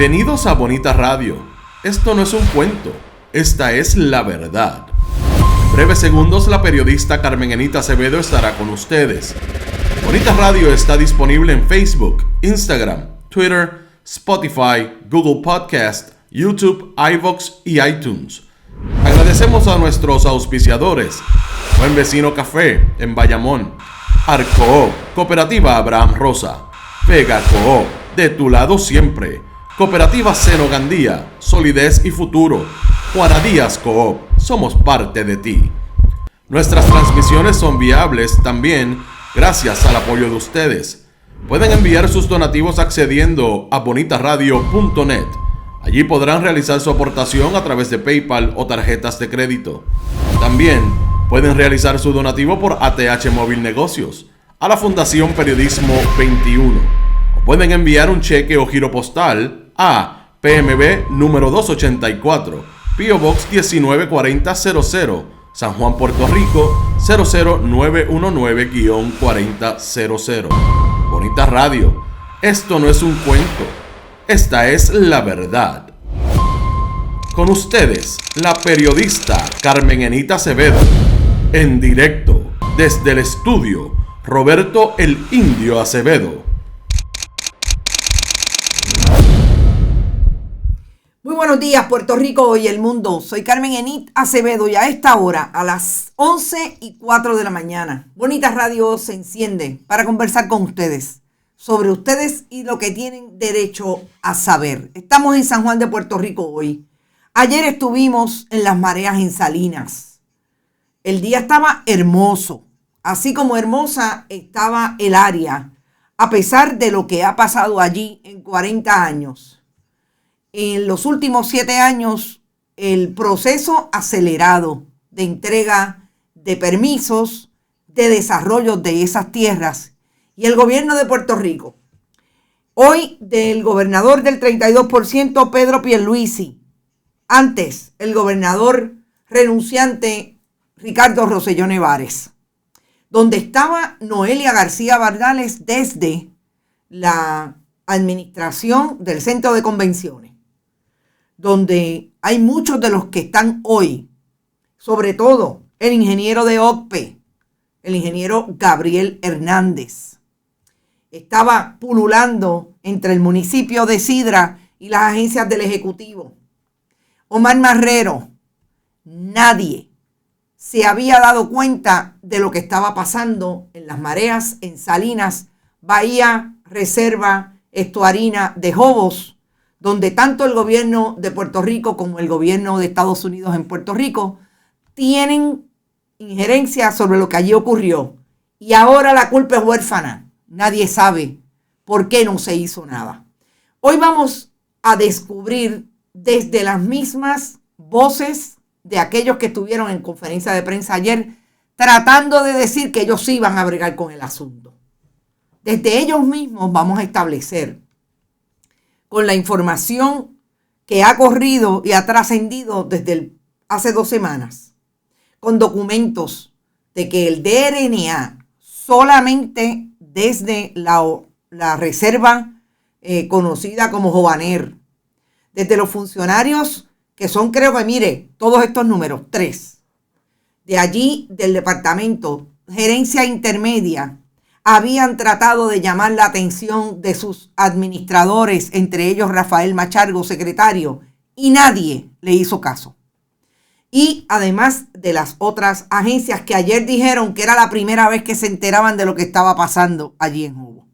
Bienvenidos a Bonita Radio. Esto no es un cuento, esta es la verdad. En breves segundos la periodista Carmen Enita Acevedo estará con ustedes. Bonita Radio está disponible en Facebook, Instagram, Twitter, Spotify, Google Podcast, YouTube, iVoox y iTunes. Agradecemos a nuestros auspiciadores: Buen Vecino Café en Bayamón, Arcoop, Cooperativa Abraham Rosa, Vega Coop, de tu lado siempre, Cooperativa Seno Gandía, Solidez y Futuro, Juana Díaz Coop, somos parte de ti. Nuestras transmisiones son viables también gracias al apoyo de ustedes. Pueden enviar sus donativos accediendo a bonitaradio.net. Allí podrán realizar su aportación a través de PayPal o tarjetas de crédito. También pueden realizar su donativo por ATH Móvil Negocios a la Fundación Periodismo 21. O pueden enviar un cheque o giro postal a PMB número 284, P.O. Box 194000, San Juan, Puerto Rico 00919-4000. Bonita Radio, esto no es un cuento, esta es la verdad. Con ustedes, la periodista Carmen Enita Acevedo, en directo desde el estudio Roberto el Indio Acevedo. Muy buenos días, Puerto Rico y el mundo. Soy Carmen Enita Acevedo y a esta hora, a las 11:04 de la mañana, Bonita Radio se enciende para conversar con ustedes sobre ustedes y lo que tienen derecho a saber. Estamos en San Juan de Puerto Rico hoy. Ayer estuvimos en las mareas en Salinas. El día estaba hermoso, así como hermosa estaba el área, a pesar de lo que ha pasado allí en 40 años. En los últimos 7 años, el proceso acelerado de entrega de permisos, de desarrollo de esas tierras y el gobierno de Puerto Rico. Hoy del gobernador del 32%, Pedro Pierluisi. Antes, el gobernador renunciante, Ricardo Rosselló Nevares. Donde estaba Noelia García Bardales desde la administración del Centro de Convenciones. Donde hay muchos de los que están hoy, sobre todo el ingeniero de OCPE, el ingeniero Gabriel Hernández. Estaba pululando entre el municipio de Sidra y las agencias del Ejecutivo. Omar Marrero, nadie se había dado cuenta de lo que estaba pasando en las mareas, en Salinas, Bahía, Reserva, Estuarina de Jobos, donde tanto el gobierno de Puerto Rico como el gobierno de Estados Unidos en Puerto Rico tienen injerencia sobre lo que allí ocurrió. Y ahora la culpa es huérfana. Nadie sabe por qué no se hizo nada. Hoy vamos a descubrir desde las mismas voces de aquellos que estuvieron en conferencia de prensa ayer tratando de decir que ellos iban a bregar con el asunto. Desde ellos mismos vamos a establecer, con la información que ha corrido y ha trascendido desde hace 2 semanas, con documentos de que el DRNA solamente desde la reserva conocida como Jovaner, desde los funcionarios que son, creo que, mire, todos estos números, 3, de allí del departamento, gerencia intermedia, habían tratado de llamar la atención de sus administradores, entre ellos Rafael Machargo, secretario, y nadie le hizo caso. Y además de las otras agencias que ayer dijeron que era la primera vez que se enteraban de lo que estaba pasando allí en Jobo.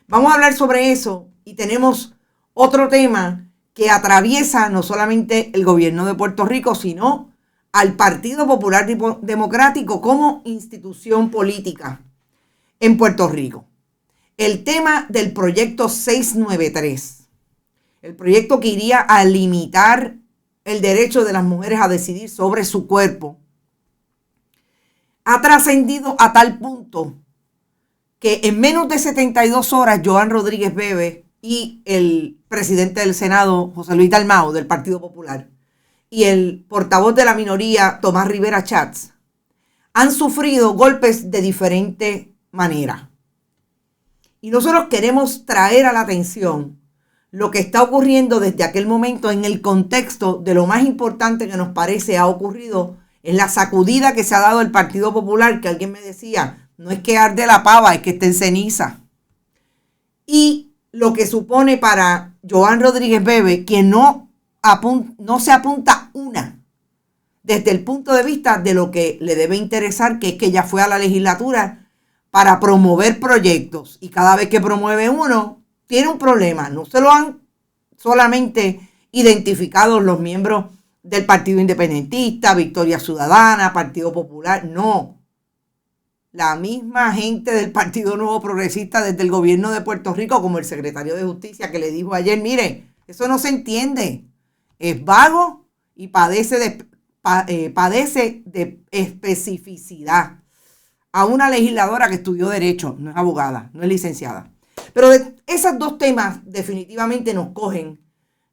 Vamos a hablar sobre eso y tenemos otro tema que atraviesa no solamente el gobierno de Puerto Rico, sino al Partido Popular Democrático como institución política en Puerto Rico. El tema del proyecto 693, el proyecto que iría a limitar el derecho de las mujeres a decidir sobre su cuerpo, ha trascendido a tal punto que en menos de 72 horas Joan Rodríguez Bebe y el presidente del Senado, José Luis Dalmau, del Partido Popular, y el portavoz de la minoría, Tomás Rivera Chats, han sufrido golpes de diferente manera. Y nosotros queremos traer a la atención lo que está ocurriendo desde aquel momento en el contexto de lo más importante que nos parece ha ocurrido es la sacudida que se ha dado el Partido Popular, que alguien me decía, no es que arde la pava, es que está en ceniza. Y lo que supone para Joan Rodríguez Bebe, que no se apunta una, desde el punto de vista de lo que le debe interesar, que es que ella fue a la legislatura para promover proyectos. Y cada vez que promueve uno, tiene un problema. No se lo han solamente identificado los miembros del Partido Independentista, Victoria Ciudadana, Partido Popular. No. La misma gente del Partido Nuevo Progresista desde el gobierno de Puerto Rico, como el secretario de Justicia que le dijo ayer, mire, eso no se entiende. Es vago y padece de especificidad. A una legisladora que estudió Derecho, no es abogada, no es licenciada. Pero de esos dos temas definitivamente nos cogen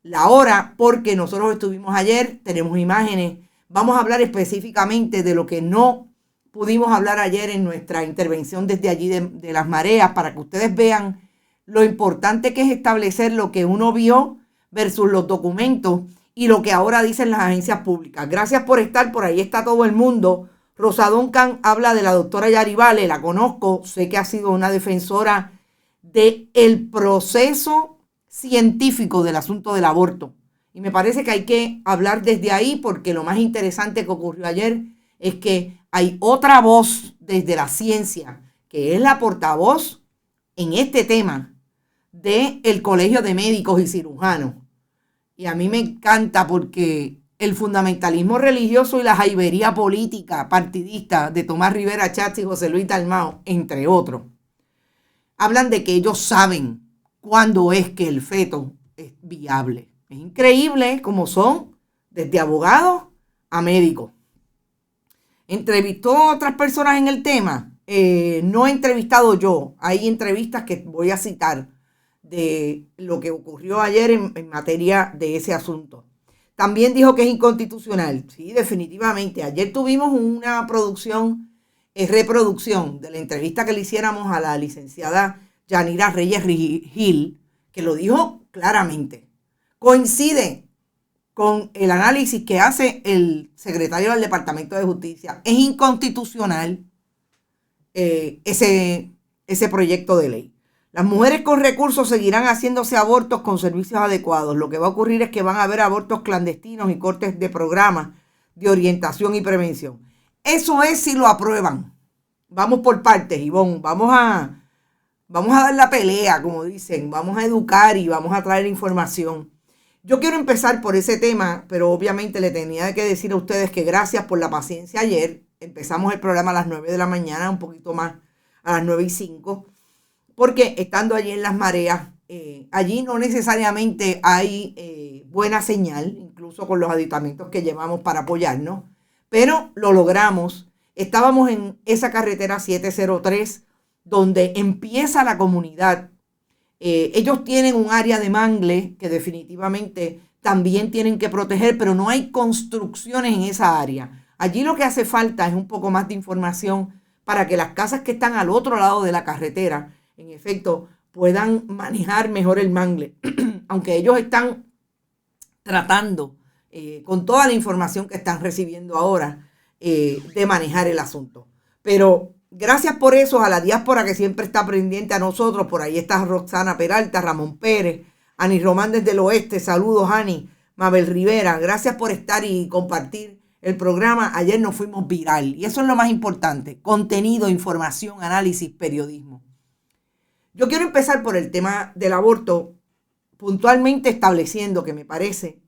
la hora porque nosotros estuvimos ayer, tenemos imágenes, vamos a hablar específicamente de lo que no pudimos hablar ayer en nuestra intervención desde allí de las mareas para que ustedes vean lo importante que es establecer lo que uno vio versus los documentos y lo que ahora dicen las agencias públicas. Gracias por estar, por ahí está todo el mundo. Rosa Duncan habla de la doctora Yari Vale, la conozco, sé que ha sido una defensora del proceso científico del asunto del aborto. Y me parece que hay que hablar desde ahí porque lo más interesante que ocurrió ayer es que hay otra voz desde la ciencia, que es la portavoz en este tema del Colegio de Médicos y Cirujanos. Y a mí me encanta porque el fundamentalismo religioso y la jaibería política partidista de Tomás Rivera Chatz y José Luis Dalmau, entre otros, hablan de que ellos saben cuándo es que el feto es viable. Es increíble cómo son, desde abogados a médicos. ¿Entrevistó a otras personas en el tema? No he entrevistado yo. Hay entrevistas que voy a citar de lo que ocurrió ayer en materia de ese asunto. También dijo que es inconstitucional. Sí, definitivamente. Ayer tuvimos una reproducción de la entrevista que le hiciéramos a la licenciada Yanira Reyes Gil, que lo dijo claramente. Coincide con el análisis que hace el secretario del Departamento de Justicia. Es inconstitucional ese proyecto de ley. Las mujeres con recursos seguirán haciéndose abortos con servicios adecuados. Lo que va a ocurrir es que van a haber abortos clandestinos y cortes de programas de orientación y prevención. Eso es si lo aprueban. Vamos por partes, Ivonne. Vamos a dar la pelea, como dicen. Vamos a educar y vamos a traer información. Yo quiero empezar por ese tema, pero obviamente le tenía que decir a ustedes que gracias por la paciencia ayer. Empezamos el programa a las 9 de la mañana, un poquito más a las 9:05. Porque estando allí en las mareas, allí no necesariamente hay buena señal, incluso con los aditamentos que llevamos para apoyarnos, pero lo logramos. Estábamos en esa carretera 703, donde empieza la comunidad. Ellos tienen un área de mangle que definitivamente también tienen que proteger, pero no hay construcciones en esa área. Allí lo que hace falta es un poco más de información para que las casas que están al otro lado de la carretera en efecto, puedan manejar mejor el mangle. Aunque ellos están tratando, con toda la información que están recibiendo ahora, de manejar el asunto. Pero gracias por eso a la diáspora que siempre está pendiente a nosotros. Por ahí está Roxana Peralta, Ramón Pérez, Ani Román desde el oeste. Saludos, Ani. Mabel Rivera, gracias por estar y compartir el programa. Ayer nos fuimos viral y eso es lo más importante. Contenido, información, análisis, periodismo. Yo quiero empezar por el tema del aborto, puntualmente estableciendo que me parece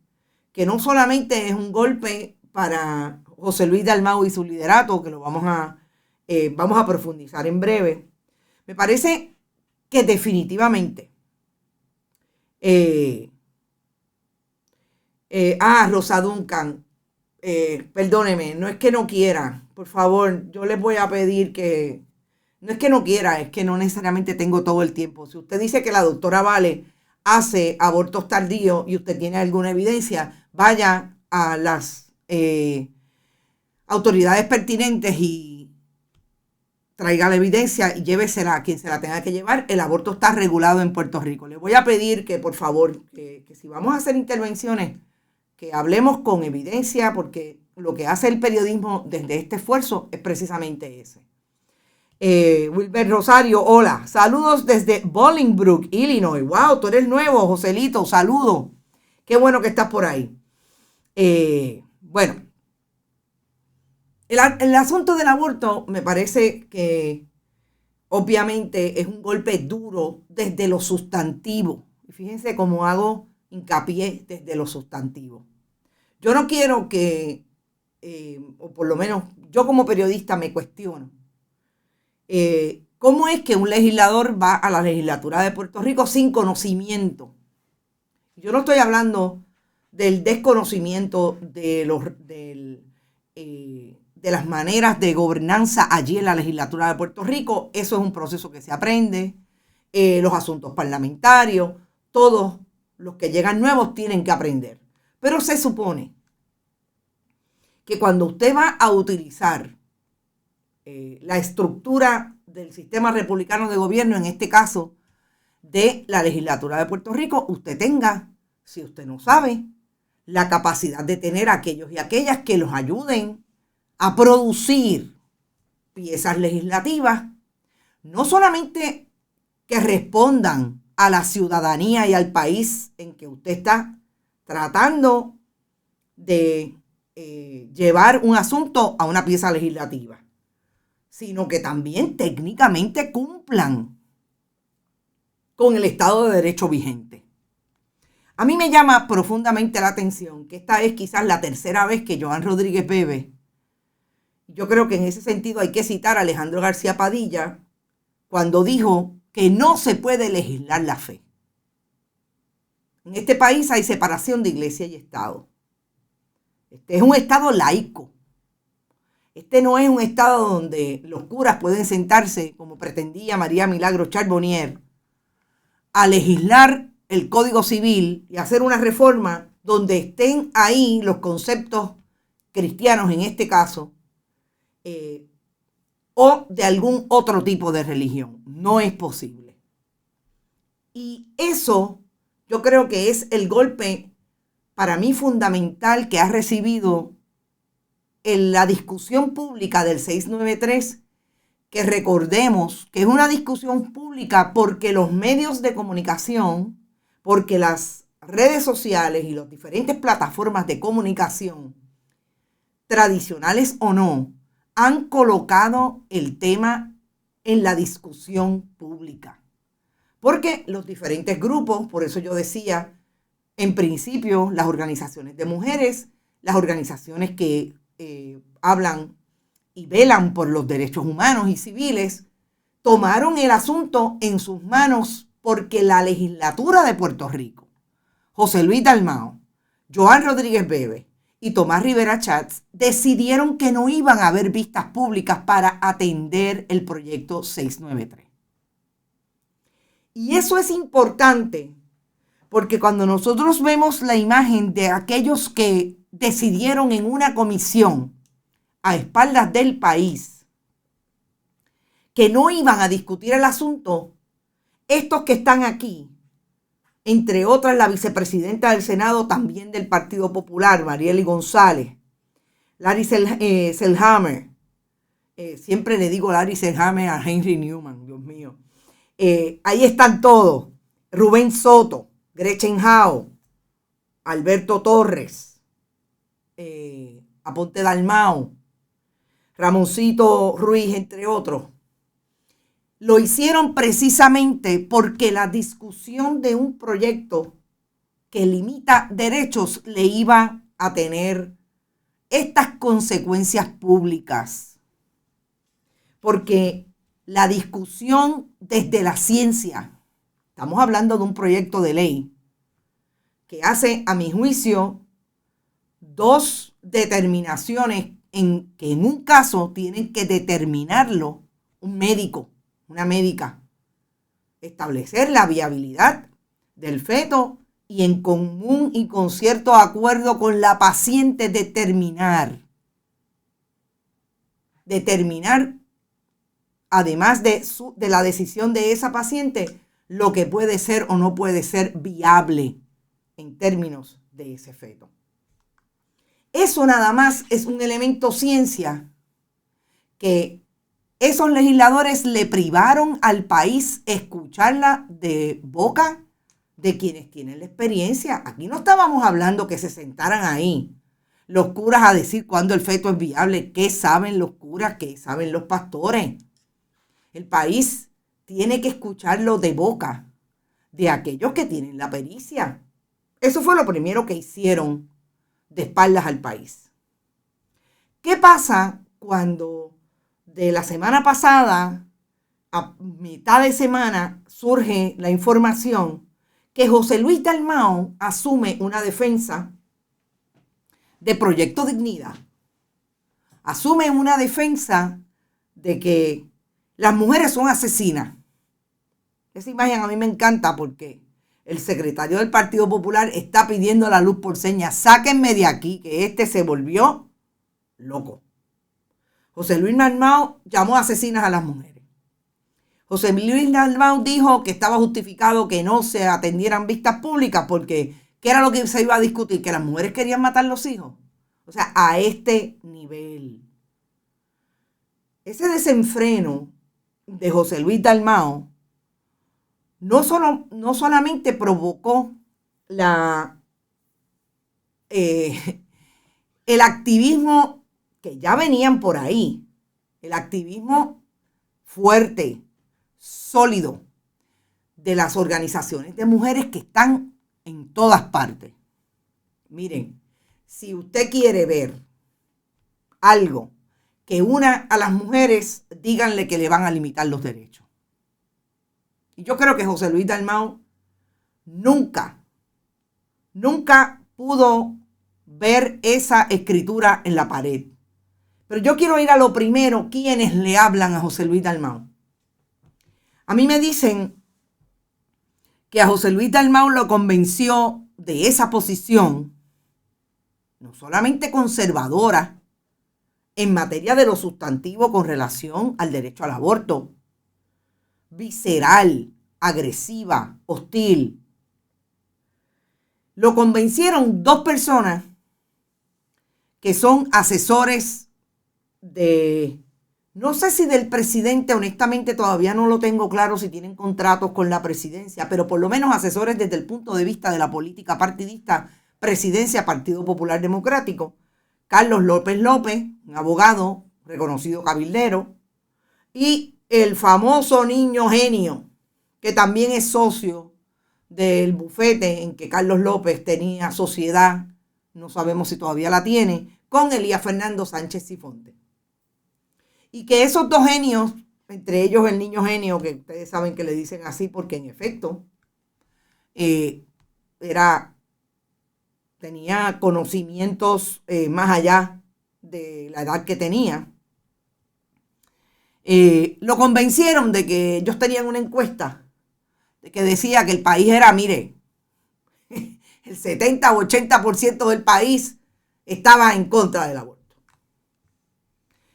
que no solamente es un golpe para José Luis Dalmau y su liderato, que lo vamos a profundizar en breve. Me parece que definitivamente Rosa Duncan, perdóneme, no es que no quiera, por favor, yo les voy a pedir que no es que no quiera, es que no necesariamente tengo todo el tiempo. Si usted dice que la doctora Vale hace abortos tardíos y usted tiene alguna evidencia, vaya a las autoridades pertinentes y traiga la evidencia y llévesela a quien se la tenga que llevar. El aborto está regulado en Puerto Rico. Les voy a pedir que, por favor, que si vamos a hacer intervenciones, que hablemos con evidencia, porque lo que hace el periodismo desde este esfuerzo es precisamente ese. Wilber Rosario, hola. Saludos desde Bolingbrook, Illinois. Wow, tú eres nuevo, Joselito. Saludos. Qué bueno que estás por ahí. Bueno, el asunto del aborto me parece que obviamente es un golpe duro desde lo sustantivo. Y fíjense cómo hago hincapié desde lo sustantivo. Yo no quiero que, o por lo menos yo como periodista me cuestiono, ¿cómo es que un legislador va a la legislatura de Puerto Rico sin conocimiento? Yo no estoy hablando del desconocimiento de las maneras de gobernanza allí en la legislatura de Puerto Rico. Eso es un proceso que se aprende. Los asuntos parlamentarios, todos los que llegan nuevos tienen que aprender. Pero se supone que cuando usted va a utilizar la estructura del sistema republicano de gobierno, en este caso de la legislatura de Puerto Rico, usted tenga, si usted no sabe, la capacidad de tener a aquellos y aquellas que los ayuden a producir piezas legislativas, no solamente que respondan a la ciudadanía y al país en que usted está tratando de llevar un asunto a una pieza legislativa, sino que también técnicamente cumplan con el Estado de Derecho vigente. A mí me llama profundamente la atención que esta es quizás la tercera vez que Joan Rodríguez Bebe, yo creo que en ese sentido hay que citar a Alejandro García Padilla, cuando dijo que no se puede legislar la fe. En este país hay separación de iglesia y Estado. Este es un Estado laico. Este no es un Estado donde los curas pueden sentarse, como pretendía María Milagro Charbonnier, a legislar el Código Civil y hacer una reforma donde estén ahí los conceptos cristianos, en este caso, o de algún otro tipo de religión. No es posible. Y eso yo creo que es el golpe para mí fundamental que ha recibido en la discusión pública del 693, que recordemos que es una discusión pública porque los medios de comunicación, porque las redes sociales y las diferentes plataformas de comunicación, tradicionales o no, han colocado el tema en la discusión pública. Porque los diferentes grupos, por eso yo decía, en principio, las organizaciones de mujeres, las organizaciones que hablan y velan por los derechos humanos y civiles, tomaron el asunto en sus manos porque la legislatura de Puerto Rico, José Luis Dalmau, Joan Rodríguez Bebe y Tomás Rivera Chats decidieron que no iban a haber vistas públicas para atender el proyecto 693. Y eso es importante porque cuando nosotros vemos la imagen de aquellos que decidieron en una comisión a espaldas del país que no iban a discutir el asunto, estos que están aquí, entre otras la vicepresidenta del Senado también del Partido Popular, Marieli González, Larry Selhammer, siempre le digo Larry Selhammer a Henry Newman, Dios mío, ahí están todos, Rubén Soto, Gretchen Howe, Alberto Torres, Aponte Dalmau, Ramoncito Ruiz, entre otros. Lo hicieron precisamente porque la discusión de un proyecto que limita derechos le iba a tener estas consecuencias públicas. Porque la discusión desde la ciencia, estamos hablando de un proyecto de ley que hace, a mi juicio, dos determinaciones que en un caso tienen que determinarlo un médico, una médica, establecer la viabilidad del feto y en común y con cierto acuerdo con la paciente determinar además de la decisión de esa paciente, lo que puede ser o no puede ser viable en términos de ese feto. Eso nada más es un elemento ciencia que esos legisladores le privaron al país escucharla de boca de quienes tienen la experiencia. Aquí no estábamos hablando que se sentaran ahí los curas a decir cuándo el feto es viable. ¿Qué saben los curas? ¿Qué saben los pastores? El país tiene que escucharlo de boca de aquellos que tienen la pericia. Eso fue lo primero que hicieron de espaldas al país. ¿Qué pasa cuando de la semana pasada a mitad de semana surge la información que José Luis Dalmau asume una defensa de Proyecto Dignidad? Asume una defensa de que las mujeres son asesinas. Esa imagen a mí me encanta porque el secretario del Partido Popular está pidiendo la luz por señas. Sáquenme de aquí, que este se volvió loco. José Luis Dalmau llamó asesinas a las mujeres. José Luis Dalmau dijo que estaba justificado que no se atendieran vistas públicas porque ¿qué era lo que se iba a discutir? Que las mujeres querían matar los hijos. O sea, a este nivel. Ese desenfreno de José Luis Dalmau no solamente provocó el activismo que ya venían por ahí, el activismo fuerte, sólido, de las organizaciones de mujeres que están en todas partes. Miren, si usted quiere ver algo que una a las mujeres, díganle que le van a limitar los derechos. Y yo creo que José Luis Dalmau nunca pudo ver esa escritura en la pared. Pero yo quiero ir a lo primero, ¿quiénes le hablan a José Luis Dalmau? A mí me dicen que a José Luis Dalmau lo convenció de esa posición, no solamente conservadora, en materia de lo sustantivo con relación al derecho al aborto, visceral, agresiva, hostil. Lo convencieron dos personas que son asesores de, no sé si del presidente, honestamente todavía no lo tengo claro si tienen contratos con la presidencia, pero por lo menos asesores desde el punto de vista de la política partidista, presidencia, Partido Popular Democrático. Carlos López López, un abogado, reconocido cabildero, y el famoso niño genio, que también es socio del bufete en que Carlos López tenía sociedad, no sabemos si todavía la tiene, con Elías Fernando Sánchez Sifonte. Y que esos dos genios, entre ellos el niño genio, que ustedes saben que le dicen así porque en efecto tenía conocimientos más allá de la edad que tenía, lo convencieron de que ellos tenían una encuesta de que decía que el país era, mire, el 70 o 80% del país estaba en contra del aborto.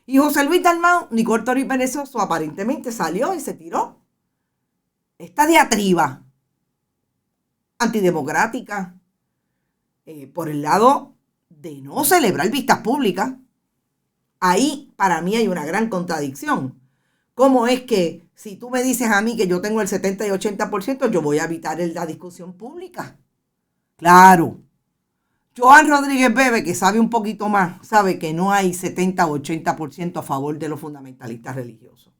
Y José Luis Dalmau, ni corto ni perezoso, aparentemente salió y se tiró esta diatriba antidemocrática por el lado de no celebrar vistas públicas. Ahí para mí hay una gran contradicción. ¿Cómo es que si tú me dices a mí que yo tengo el 70 y 80%, yo voy a evitar la discusión pública? Claro. Joan Rodríguez Bebe, que sabe un poquito más, sabe que no hay 70 o 80% a favor de los fundamentalistas religiosos.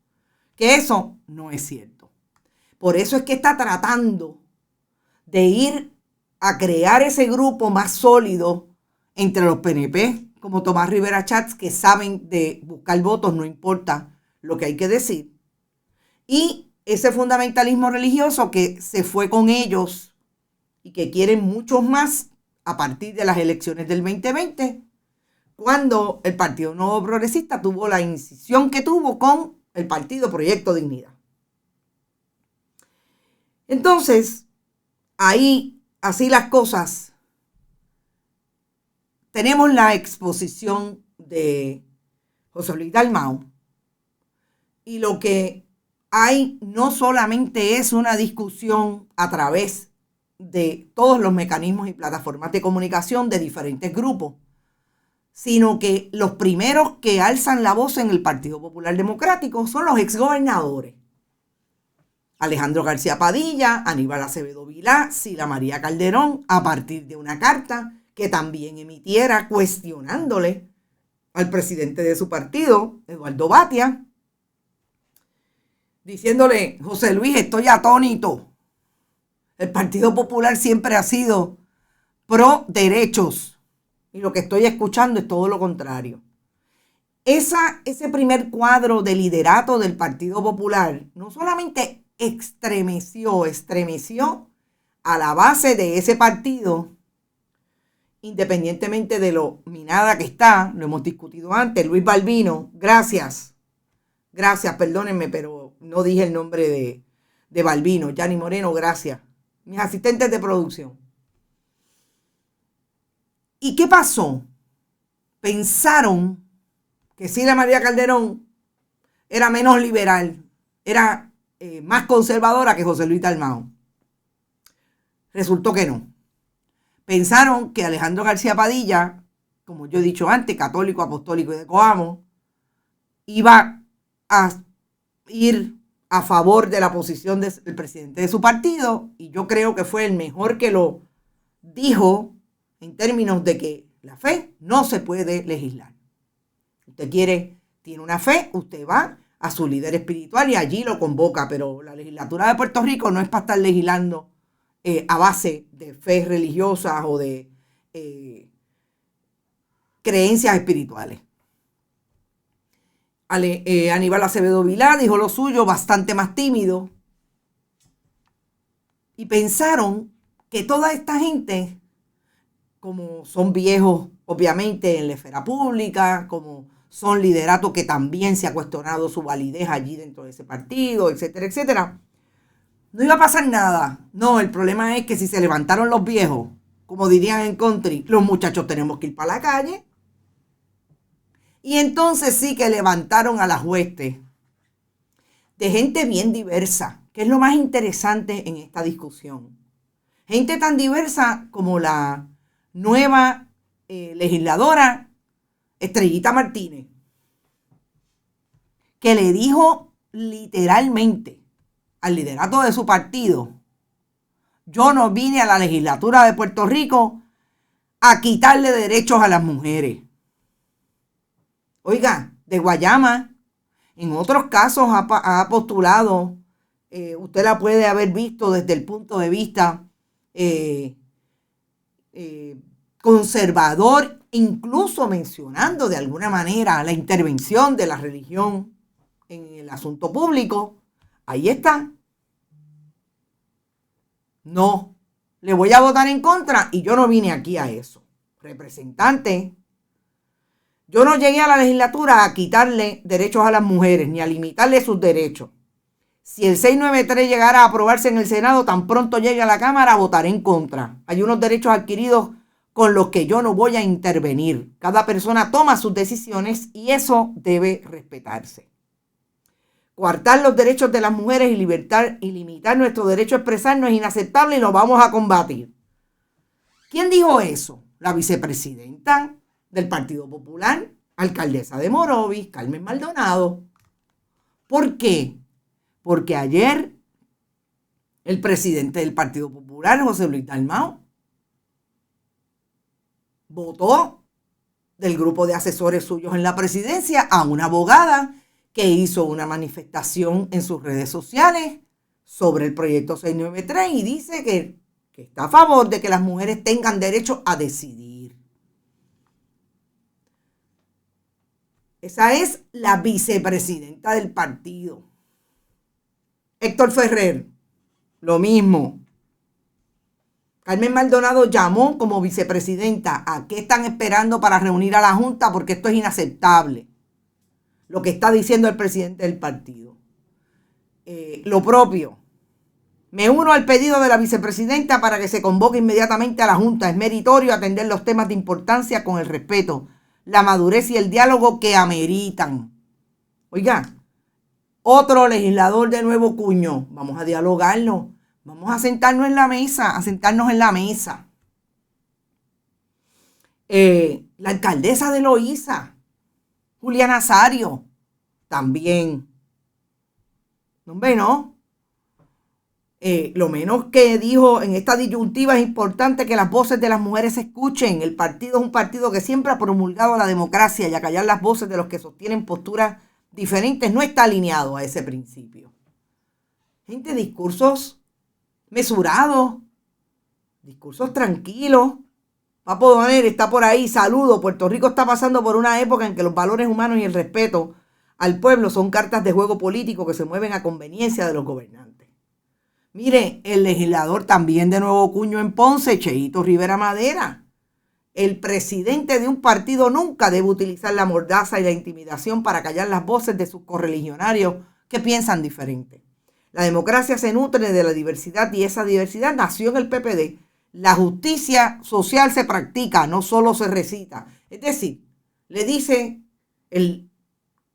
Que eso no es cierto. Por eso es que está tratando de ir a crear ese grupo más sólido entre los PNP, como Tomás Rivera Chats, que saben de buscar votos, no importa lo que hay que decir. Y ese fundamentalismo religioso que se fue con ellos y que quieren muchos más a partir de las elecciones del 2020, cuando el Partido Nuevo Progresista tuvo la incisión que tuvo con el Partido Proyecto Dignidad. Entonces, ahí, así las cosas, tenemos la exposición de José Luis Dalmau, Y lo que hay no solamente es una discusión a través de todos los mecanismos y plataformas de comunicación de diferentes grupos, sino que los primeros que alzan la voz en el Partido Popular Democrático son los exgobernadores. Alejandro García Padilla, Aníbal Acevedo Vilá, Sila María Calderón, a partir de una carta que también emitiera cuestionándole al presidente de su partido, Eduardo Batia, diciéndole: José Luis, estoy atónito. El Partido Popular siempre ha sido pro derechos y lo que estoy escuchando es todo lo contrario. Ese primer cuadro de liderato del Partido Popular no solamente estremeció a la base de ese partido, independientemente de lo minada que está, lo hemos discutido antes. Luis Balbino, gracias, perdónenme, pero no dije el nombre de Balbino. Yanni Moreno, gracias. Mis asistentes de producción. ¿Y qué pasó? Pensaron que Sila María Calderón era menos liberal, era más conservadora que José Luis Dalmau. Resultó que no. Pensaron que Alejandro García Padilla, como yo he dicho antes, católico, apostólico y de Coamo, iba a ir a favor de la posición del presidente de su partido, y yo creo que fue el mejor que lo dijo en términos de que la fe no se puede legislar. Usted tiene una fe, usted va a su líder espiritual y allí lo convoca, pero la legislatura de Puerto Rico no es para estar legislando a base de fe religiosas o de creencias espirituales. Aníbal Acevedo Vilá dijo lo suyo, bastante más tímido, y pensaron que toda esta gente, como son viejos obviamente en la esfera pública, como son lideratos que también se ha cuestionado su validez allí dentro de ese partido, etcétera, etcétera, no iba a pasar nada. No, el problema es que si se levantaron los viejos, como dirían en country, los muchachos tenemos que ir para la calle. Y entonces sí que levantaron a las huestes de gente bien diversa, que es lo más interesante en esta discusión. Gente tan diversa como la nueva legisladora Estrellita Martínez, que le dijo literalmente al liderato de su partido: yo no vine a la legislatura de Puerto Rico a quitarle derechos a las mujeres. Oiga, de Guayama, en otros casos ha postulado, usted la puede haber visto desde el punto de vista conservador, incluso mencionando de alguna manera la intervención de la religión en el asunto público. Ahí está. No, le voy a votar en contra y yo no vine aquí a eso. Representante, yo no llegué a la legislatura a quitarle derechos a las mujeres ni a limitarle sus derechos. Si el 693 llegara a aprobarse en el Senado, tan pronto llegue a la Cámara, votaré en contra. Hay unos derechos adquiridos con los que yo no voy a intervenir. Cada persona toma sus decisiones y eso debe respetarse. Coartar los derechos de las mujeres y limitar nuestro derecho a expresarnos es inaceptable y lo vamos a combatir. ¿Quién dijo eso? La vicepresidenta del Partido Popular, alcaldesa de Morovis, Carmen Maldonado. ¿Por qué? Porque ayer el presidente del Partido Popular, José Luis Dalmau, votó del grupo de asesores suyos en la presidencia a una abogada que hizo una manifestación en sus redes sociales sobre el proyecto 693 y dice que está a favor de que las mujeres tengan derecho a decidir. Esa es la vicepresidenta del partido. Héctor Ferrer, lo mismo. Carmen Maldonado llamó como vicepresidenta. ¿A qué están esperando para reunir a la Junta? Porque esto es inaceptable. Lo que está diciendo el presidente del partido. Lo propio. Me uno al pedido de la vicepresidenta para que se convoque inmediatamente a la Junta. Es meritorio atender los temas de importancia con el respeto, la madurez y el diálogo que ameritan. Oiga, otro legislador de nuevo cuño. Vamos a dialogarlo. Vamos a sentarnos en la mesa, La alcaldesa de Loíza, Julia Nazario, también. Hombre, no. Lo menos que dijo en esta disyuntiva es importante que las voces de las mujeres se escuchen. El partido es un partido que siempre ha promulgado la democracia y acallar las voces de los que sostienen posturas diferentes no está alineado a ese principio. Gente, discursos mesurados, discursos tranquilos. Papo Donel está por ahí, saludo. Puerto Rico está pasando por una época en que los valores humanos y el respeto al pueblo son cartas de juego político que se mueven a conveniencia de los gobernantes. Mire, el legislador también de nuevo cuño en Ponce, Cheito Rivera Madera. El presidente de un partido nunca debe utilizar la mordaza y la intimidación para callar las voces de sus correligionarios que piensan diferente. La democracia se nutre de la diversidad y esa diversidad nació en el PPD. La justicia social se practica, no solo se recita. Es decir, le dice el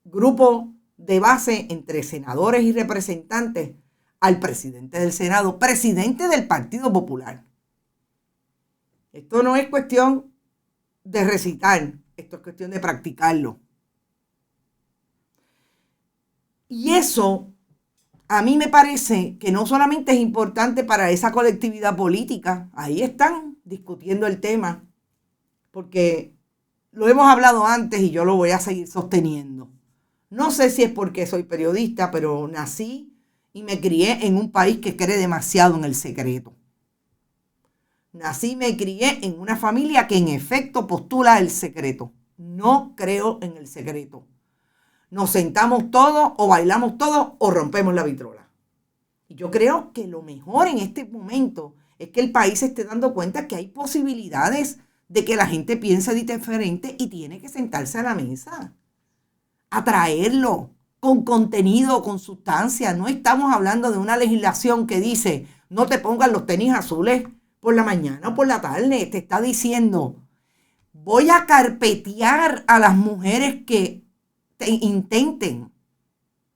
grupo de base entre senadores y representantes al presidente del Senado, presidente del Partido Popular. Esto no es cuestión de recitar, esto es cuestión de practicarlo. Y eso a mí me parece que no solamente es importante para esa colectividad política, ahí están discutiendo el tema, porque lo hemos hablado antes y yo lo voy a seguir sosteniendo. No sé si es porque soy periodista, pero nací y me crié en un país que cree demasiado en el secreto. Nací y me crié en una familia que en efecto postula el secreto. No creo en el secreto. Nos sentamos todos o bailamos todos o rompemos la vitrola. Y yo creo que lo mejor en este momento es que el país se esté dando cuenta que hay posibilidades de que la gente piense diferente y tiene que sentarse a la mesa. Atraerlo con contenido, con sustancia. No estamos hablando de una legislación que dice no te pongas los tenis azules por la mañana o por la tarde. Te está diciendo voy a carpetear a las mujeres que intenten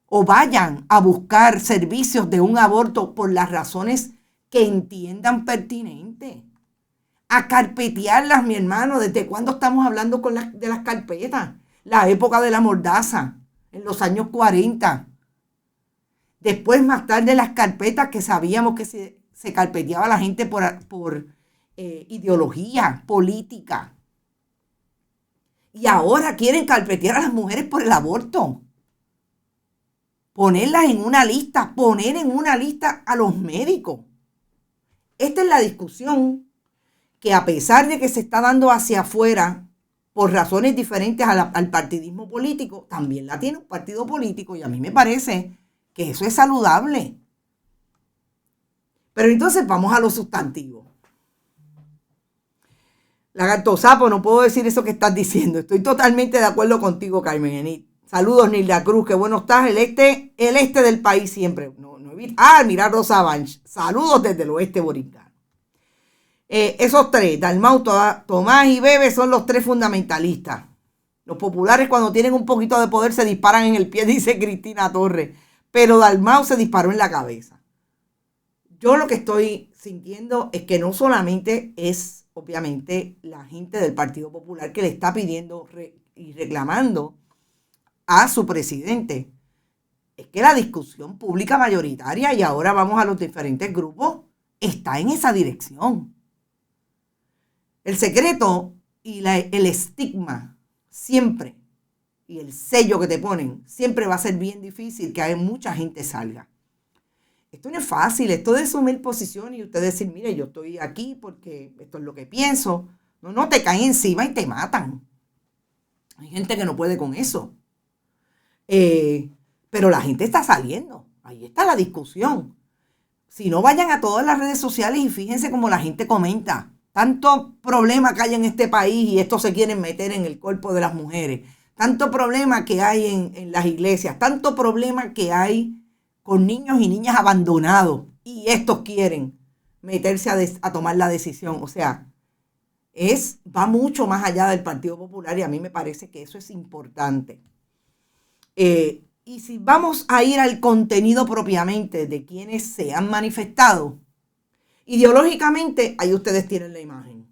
o vayan a buscar servicios de un aborto por las razones que entiendan pertinentes. A carpetearlas, mi hermano. ¿Desde cuándo estamos hablando de las carpetas? La época de la mordaza, en los años 40. Después, más tarde, las carpetas que sabíamos que se carpeteaba a la gente por ideología política. Y ahora quieren carpetear a las mujeres por el aborto. Ponerlas en una lista, poner en una lista a los médicos. Esta es la discusión que a pesar de que se está dando hacia afuera por razones diferentes al partidismo político, también la tiene un partido político y a mí me parece que eso es saludable. Pero entonces vamos a los sustantivos. Lagarto Sapo, no puedo decir eso que estás diciendo. Estoy totalmente de acuerdo contigo, Carmen Enid. Saludos, Nilda Cruz, qué bueno estás. El este del país siempre. Mira, Rosa Banch. Saludos desde el oeste boricano. Esos tres, Dalmau, Tomás y Bebe, son los tres fundamentalistas. Los populares cuando tienen un poquito de poder se disparan en el pie, dice Cristina Torres. Pero Dalmau se disparó en la cabeza. Yo lo que estoy sintiendo es que no solamente es, obviamente, la gente del Partido Popular que le está pidiendo y reclamando a su presidente. Es que la discusión pública mayoritaria, y ahora vamos a los diferentes grupos, está en esa dirección. El secreto y el estigma siempre, y el sello que te ponen, siempre va a ser bien difícil que mucha gente salga. Esto no es fácil, esto de asumir posición y usted decir, mire, yo estoy aquí porque esto es lo que pienso. No, te caen encima y te matan. Hay gente que no puede con eso. Pero la gente está saliendo. Ahí está la discusión. Si no, vayan a todas las redes sociales y fíjense cómo la gente comenta. Tanto problema que hay en este país y esto se quieren meter en el cuerpo de las mujeres. Tanto problema que hay en las iglesias. Tanto problema que hay con niños y niñas abandonados. Y estos quieren meterse a tomar la decisión. O sea, va mucho más allá del Partido Popular y a mí me parece que eso es importante. Y si vamos a ir al contenido propiamente de quienes se han manifestado, ideológicamente, ahí ustedes tienen la imagen.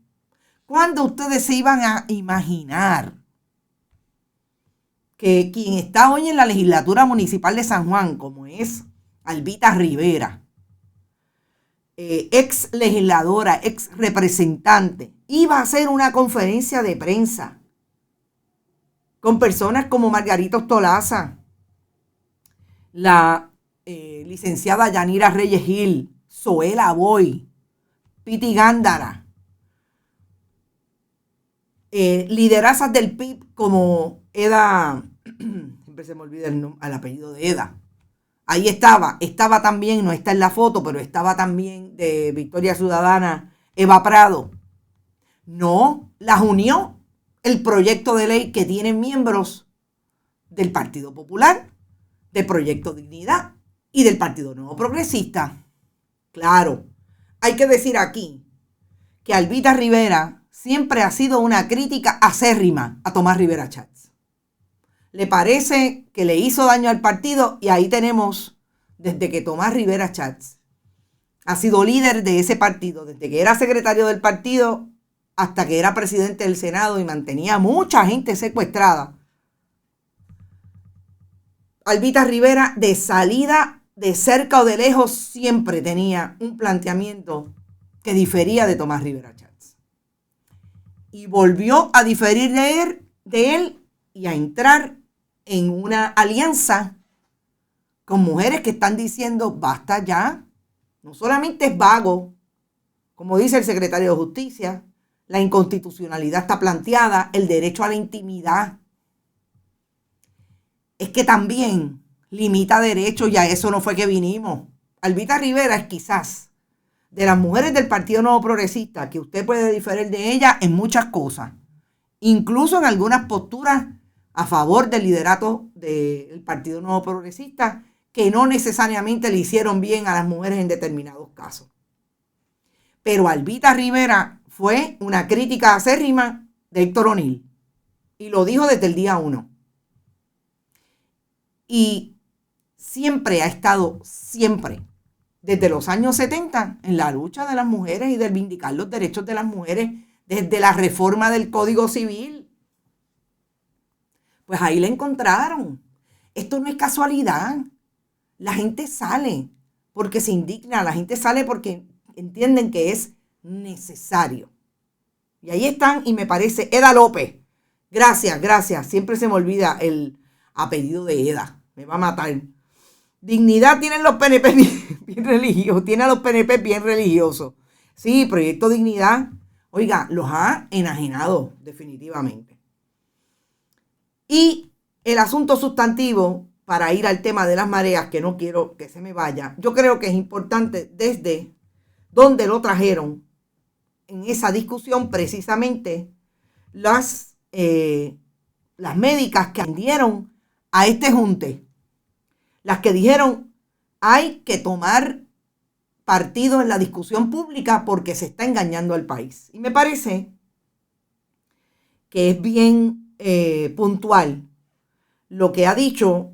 ¿Cuándo ustedes se iban a imaginar que quien está hoy en la legislatura municipal de San Juan, como es Albita Rivera, ex legisladora, ex representante, iba a hacer una conferencia de prensa con personas como Margarita Ostolaza, la licenciada Yanira Reyes Gil, Zoela Boy, Piti Gándara, liderazas del PIB como Eda, siempre se me olvida el apellido de Eda. Ahí estaba también, no está en la foto, pero estaba también de Victoria Ciudadana, Eva Prado. No, las unió el proyecto de ley que tienen miembros del Partido Popular, del Proyecto Dignidad y del Partido Nuevo Progresista. Claro, hay que decir aquí que Albita Rivera siempre ha sido una crítica acérrima a Tomás Rivera Chats. Le parece que le hizo daño al partido y ahí tenemos, desde que Tomás Rivera Chats ha sido líder de ese partido, desde que era secretario del partido hasta que era presidente del Senado y mantenía mucha gente secuestrada. Albita Rivera, de salida, de cerca o de lejos, siempre tenía un planteamiento que difería de Tomás Rivera Chats. Y volvió a diferir de él y a entrar en una alianza con mujeres que están diciendo basta ya. No solamente es vago, como dice el secretario de Justicia, la inconstitucionalidad está planteada, el derecho a la intimidad. Es que también limita derechos y a eso no fue que vinimos. Albita Rivera es quizás de las mujeres del Partido Nuevo Progresista que usted puede diferir de ella en muchas cosas, incluso en algunas posturas a favor del liderato del Partido Nuevo Progresista que no necesariamente le hicieron bien a las mujeres en determinados casos. Pero Albita Rivera fue una crítica acérrima de Héctor O'Neill y lo dijo desde el día 1. Y siempre ha estado, desde los años 70, en la lucha de las mujeres y de vindicar los derechos de las mujeres desde la reforma del Código Civil. Pues ahí la encontraron. Esto no es casualidad. La gente sale porque se indigna, la gente sale porque entienden que es necesario. Y ahí están, y me parece, Eda López. Gracias. Siempre se me olvida el apellido de Eda. Me va a matar. Dignidad tienen los PNP bien religiosos. Tiene a los PNP bien religiosos. Sí, Proyecto Dignidad, oiga, los ha enajenado definitivamente. Y el asunto sustantivo, para ir al tema de las mareas, que no quiero que se me vaya, yo creo que es importante desde donde lo trajeron en esa discusión precisamente las médicas que atendieron a este junte, las que dijeron hay que tomar partido en la discusión pública porque se está engañando al país. Y me parece que es bien puntual lo que ha dicho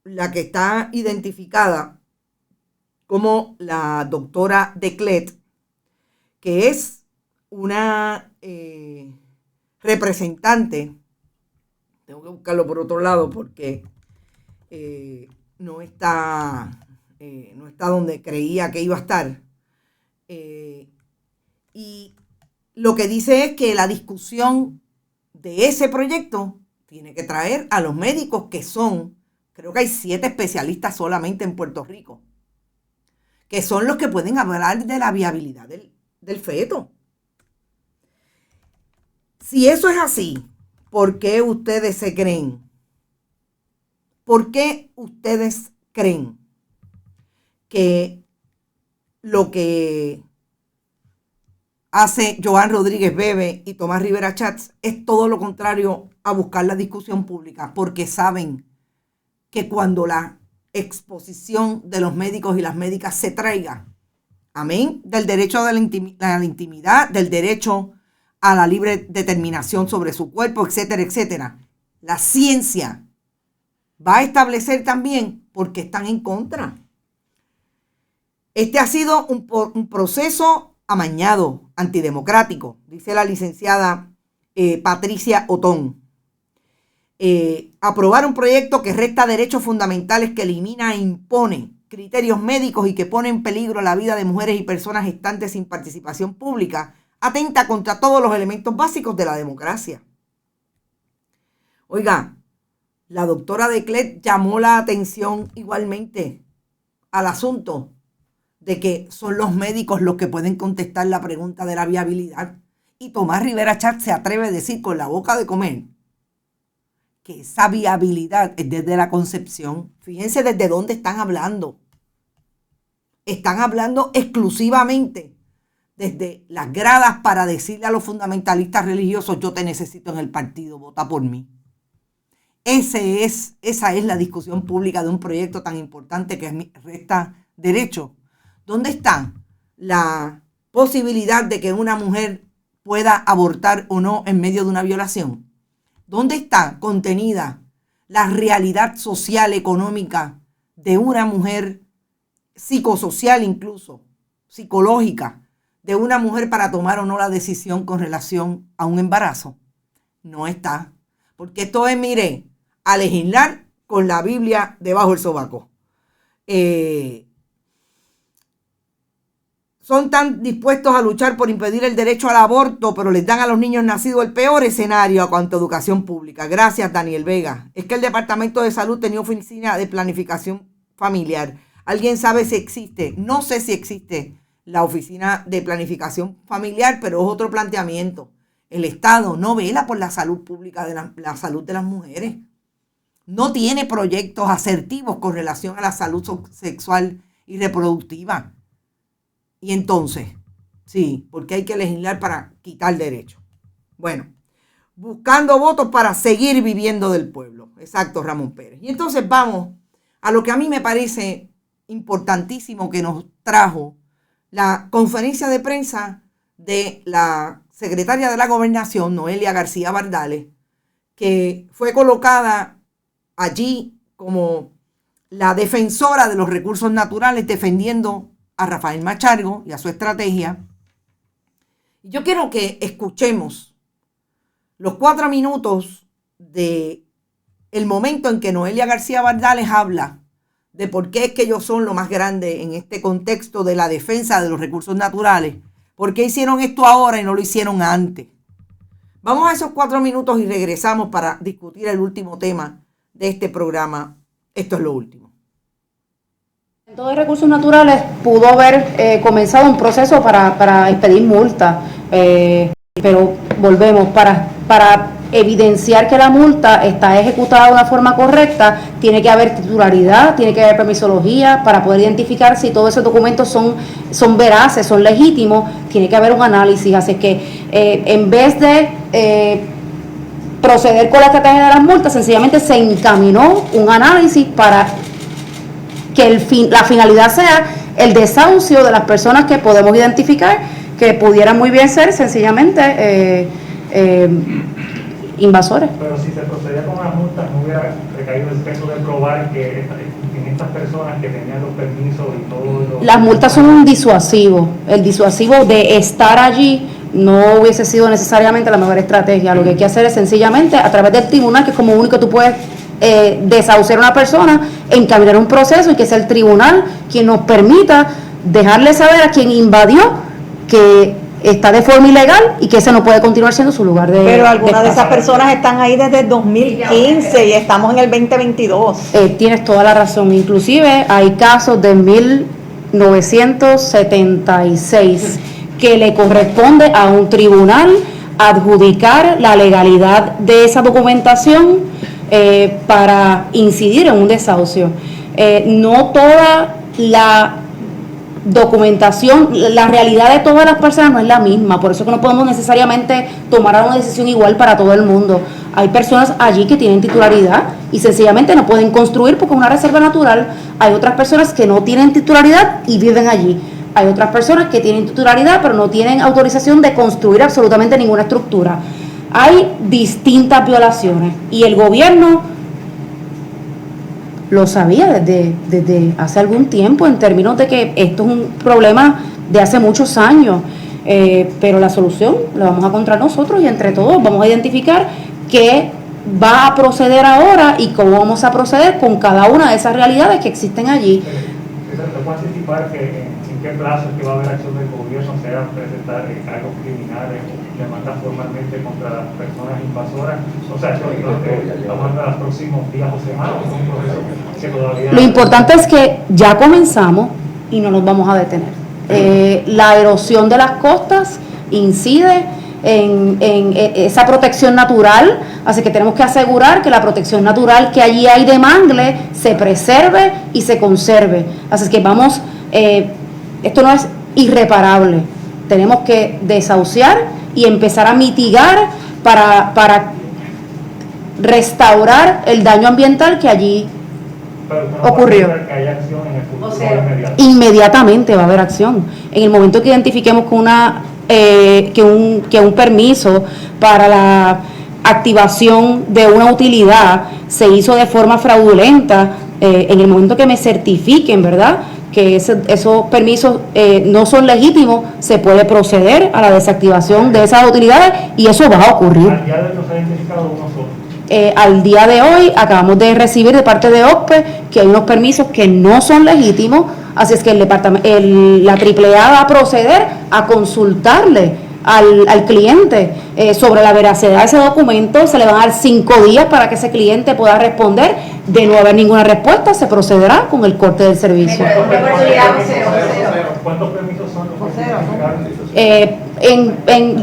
la que está identificada como la doctora Declet, que es una representante, tengo que buscarlo por otro lado porque no está donde creía que iba a estar, y lo que dice es que la discusión de ese proyecto tiene que traer a los médicos que son, creo que hay 7 especialistas solamente en Puerto Rico, que son los que pueden hablar de la viabilidad del feto. Si eso es así, ¿por qué ustedes se creen? ¿Por qué ustedes creen que lo que hace Joan Rodríguez Bebe y Tomás Rivera Chats es todo lo contrario a buscar la discusión pública? Porque saben que cuando la exposición de los médicos y las médicas se traiga, amén, del derecho a la intimidad, del derecho a la libre determinación sobre su cuerpo, etcétera, etcétera, la ciencia va a establecer también por qué están en contra. Este ha sido un proceso amañado, antidemocrático, dice la licenciada Patricia Otón. Aprobar un proyecto que resta derechos fundamentales, que elimina e impone criterios médicos y que pone en peligro la vida de mujeres y personas gestantes sin participación pública, atenta contra todos los elementos básicos de la democracia. Oiga, la doctora Declet llamó la atención igualmente al asunto de que son los médicos los que pueden contestar la pregunta de la viabilidad. Y Tomás Rivera Chatz se atreve a decir con la boca de comer que esa viabilidad es desde la concepción. Fíjense desde dónde están hablando. Están hablando exclusivamente desde las gradas para decirle a los fundamentalistas religiosos: yo te necesito en el partido, vota por mí. Esa es la discusión pública de un proyecto tan importante que resta derecho. ¿Dónde está la posibilidad de que una mujer pueda abortar o no en medio de una violación? ¿Dónde está contenida la realidad social, económica de una mujer, psicosocial incluso, psicológica, de una mujer para tomar o no la decisión con relación a un embarazo? No está. Porque esto es, mire, a legislar con la Biblia debajo del sobaco. Son tan dispuestos a luchar por impedir el derecho al aborto, pero les dan a los niños nacidos el peor escenario a cuanto a educación pública. Gracias, Daniel Vega. Es que el Departamento de Salud tenía oficina de planificación familiar. ¿Alguien sabe si existe? No sé si existe la oficina de planificación familiar, pero es otro planteamiento. El Estado no vela por la salud pública, la salud de las mujeres. No tiene proyectos asertivos con relación a la salud sexual y reproductiva. Y entonces, sí, porque hay que legislar para quitar derechos. Bueno, buscando votos para seguir viviendo del pueblo. Exacto, Ramón Pérez. Y entonces vamos a lo que a mí me parece importantísimo que nos trajo la conferencia de prensa de la secretaria de la Gobernación, Noelia García Bardales, que fue colocada allí como la defensora de los recursos naturales, defendiendo a Rafael Machargo y a su estrategia. Yo quiero que escuchemos los 4 minutos de el momento en que Noelia García Bardales habla de por qué es que ellos son lo más grande en este contexto de la defensa de los recursos naturales. ¿Por qué hicieron esto ahora y no lo hicieron antes? Vamos a esos 4 minutos y regresamos para discutir el último tema de este programa. Esto es lo último. De recursos naturales pudo haber comenzado un proceso para expedir multa, pero volvemos, para evidenciar que la multa está ejecutada de una forma correcta, tiene que haber titularidad, tiene que haber permisología para poder identificar si todos esos documentos son veraces, son legítimos, tiene que haber un análisis. Así que en vez de proceder con la estrategia de las multas, sencillamente se encaminó un análisis para que la finalidad sea el desahucio de las personas que podemos identificar que pudieran muy bien ser sencillamente invasores. Pero si se procedía con las multas, no hubiera recaído el peso de probar que en estas personas que tenían los permisos y todo. Las multas son un disuasivo. El disuasivo de estar allí no hubiese sido necesariamente la mejor estrategia. Lo que hay que hacer es sencillamente, a través del tribunal, que es como único tú puedes desahuciar a una persona, encaminar un proceso y que sea el tribunal quien nos permita dejarle saber a quien invadió que está de forma ilegal y que ese no puede continuar siendo su lugar de. Pero algunas de esas personas están ahí desde el 2015 y estamos en el 2022. Tienes toda la razón. Inclusive hay casos de 1976 que le corresponde a un tribunal adjudicar la legalidad de esa documentación para incidir en un desahucio. No toda la documentación, la realidad de todas las personas no es la misma, por eso que no podemos necesariamente tomar una decisión igual para todo el mundo. Hay personas allí que tienen titularidad y sencillamente no pueden construir porque es una reserva natural. Hay otras personas que no tienen titularidad y viven allí. Hay otras personas que tienen titularidad pero no tienen autorización de construir absolutamente ninguna estructura. Hay distintas violaciones y el gobierno lo sabía desde hace algún tiempo, en términos de que esto es un problema de hace muchos años, pero la solución la vamos a encontrar nosotros y entre todos vamos a identificar qué va a proceder ahora y cómo vamos a proceder con cada una de esas realidades que existen allí. ¿Se puede anticipar que en qué plazo es que va a haber acción del gobierno, sea presentar cargos criminales o demandas formalmente contra las personas invasoras? O sea, estamos hablando de los próximos días o semanas, es un proceso que todavía... Lo importante es que ya comenzamos y no nos vamos a detener. La erosión de las costas incide en esa protección natural, así que tenemos que asegurar que la protección natural que allí hay de mangle se preserve y se conserve. Así que vamos, esto no es irreparable, tenemos que desahuciar y empezar a mitigar para restaurar el daño ambiental que allí ocurrió. Que haya acción en el futuro inmediato. Inmediatamente va a haber acción. En el momento que identifiquemos que un permiso para la activación de una utilidad se hizo de forma fraudulenta, en el momento que me certifiquen, ¿verdad?, que esos permisos no son legítimos, se puede proceder a la desactivación de esas utilidades y eso va a ocurrir. Al día de hoy no se ha identificado uno solo. Al día de hoy acabamos de recibir de parte de OCPE que hay unos permisos que no son legítimos, así es que la AAA va a proceder a consultarle al cliente sobre la veracidad de ese documento. Se le van a dar 5 días para que ese cliente pueda responder. De no haber ninguna respuesta, se procederá con el corte del servicio. ¿Cuántos permisos son los que